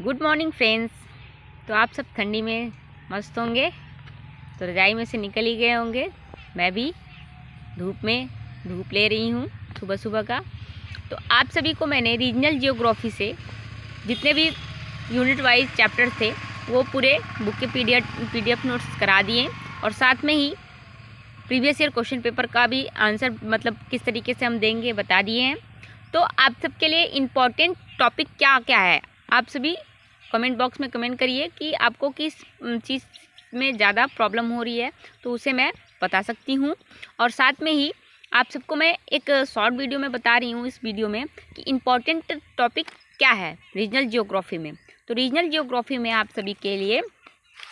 Good morning friends. तो आप सब ठंडी में मस्त होंगे, तो रजाई में से निकल ही गए होंगे। मैं भी धूप ले रही हूँ सुबह सुबह का। तो आप सभी को मैंने रीजनल जियोग्राफी से जितने भी यूनिट वाइज चैप्टर थे वो पूरे बुक के पीडीएफ नोट्स करा दिए, और साथ में ही प्रीवियस ईयर क्वेश्चन पेपर का भी आंसर मतलब किस तरीके से हम देंगे बता दिए हैं। तो आप सबके लिए इम्पॉर्टेंट टॉपिक क्या क्या है, आप सभी कमेंट बॉक्स में कमेंट करिए कि आपको किस चीज़ में ज़्यादा प्रॉब्लम हो रही है, तो उसे मैं बता सकती हूँ। और साथ में ही आप सबको मैं एक शॉर्ट वीडियो में बता रही हूँ इस वीडियो में कि इम्पॉर्टेंट टॉपिक क्या है रीजनल जियोग्राफी में। तो रीजनल जियोग्राफी में आप सभी के लिए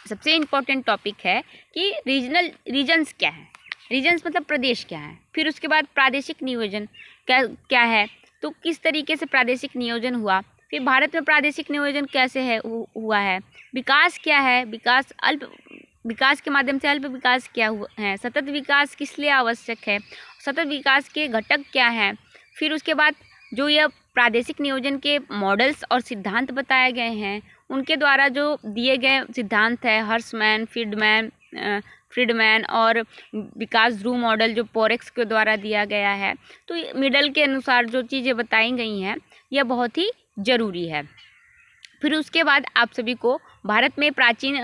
सबसे इम्पॉर्टेंट टॉपिक है कि रीजन्स क्या है। रीजन्स मतलब प्रदेश क्या है। फिर उसके बाद प्रादेशिक नियोजन क्या है, तो किस तरीके से प्रादेशिक नियोजन हुआ। फिर भारत में प्रादेशिक नियोजन कैसे हुआ है। विकास क्या है, विकास के माध्यम से अल्प विकास क्या हुआ है। सतत विकास किस लिए आवश्यक है, सतत विकास के घटक क्या हैं। फिर उसके बाद जो यह प्रादेशिक नियोजन के मॉडल्स और सिद्धांत बताए गए हैं, उनके द्वारा जो दिए गए सिद्धांत है हर्समैन, फ्रीडमैन और विकास ध्रुव मॉडल जो पोरेक्स के द्वारा दिया गया है, तो मिडल के अनुसार जो चीज़ें बताई गई हैं यह बहुत ही ज़रूरी है। फिर उसके बाद आप सभी को भारत में प्राचीन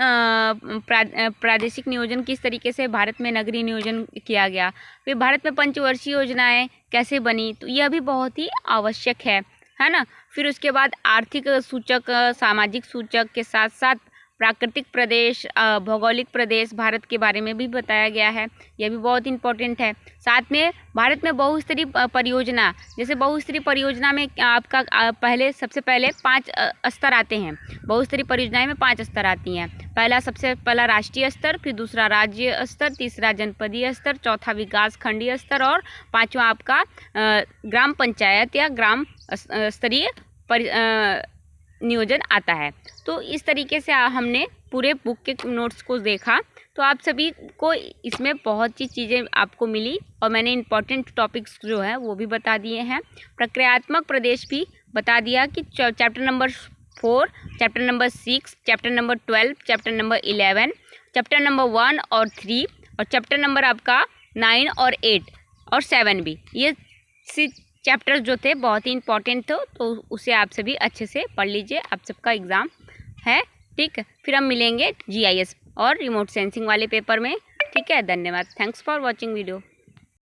प्रादेशिक नियोजन किस तरीके से भारत में नगरीय नियोजन किया गया, फिर भारत में पंचवर्षीय योजनाएं कैसे बनी, तो यह भी बहुत ही आवश्यक है ना। फिर उसके बाद आर्थिक सूचक, सामाजिक सूचक के साथ साथ प्राकृतिक प्रदेश, भौगोलिक प्रदेश भारत के बारे में भी बताया गया है, यह भी बहुत इंपॉर्टेंट है। साथ में भारत में बहुस्तरीय परियोजना, जैसे बहुस्तरीय परियोजना में आपका सबसे पहले 5 स्तर आते हैं। बहुस्तरीय परियोजनाएं में 5 स्तर आती हैं। सबसे पहला राष्ट्रीय स्तर, फिर दूसरा राज्य स्तर, तीसरा जनपदीय स्तर, चौथा विकास खंडीय स्तर और पाँचवा आपका ग्राम पंचायत या ग्राम स्तरीय नियोजन आता है। तो इस तरीके से हमने पूरे बुक के नोट्स को देखा, तो आप सभी को इसमें बहुत सी चीज़ें आपको मिली, और मैंने इम्पॉर्टेंट टॉपिक्स जो है वो भी बता दिए हैं। प्रक्रियात्मक प्रदेश भी बता दिया कि chapter number 4, chapter number 6, chapter number 12, chapter number 11, chapter number 1 और 3, और चैप्टर नंबर आपका 9 और 8 और 7 भी, ये चैप्टर्स जो थे बहुत ही इंपॉर्टेंट थे, तो उसे आप सभी अच्छे से पढ़ लीजिए। आप सबका एग्ज़ाम है, ठीक है। फिर हम मिलेंगे GIS और रिमोट सेंसिंग वाले पेपर में, ठीक है। धन्यवाद, थैंक्स फॉर वॉचिंग वीडियो।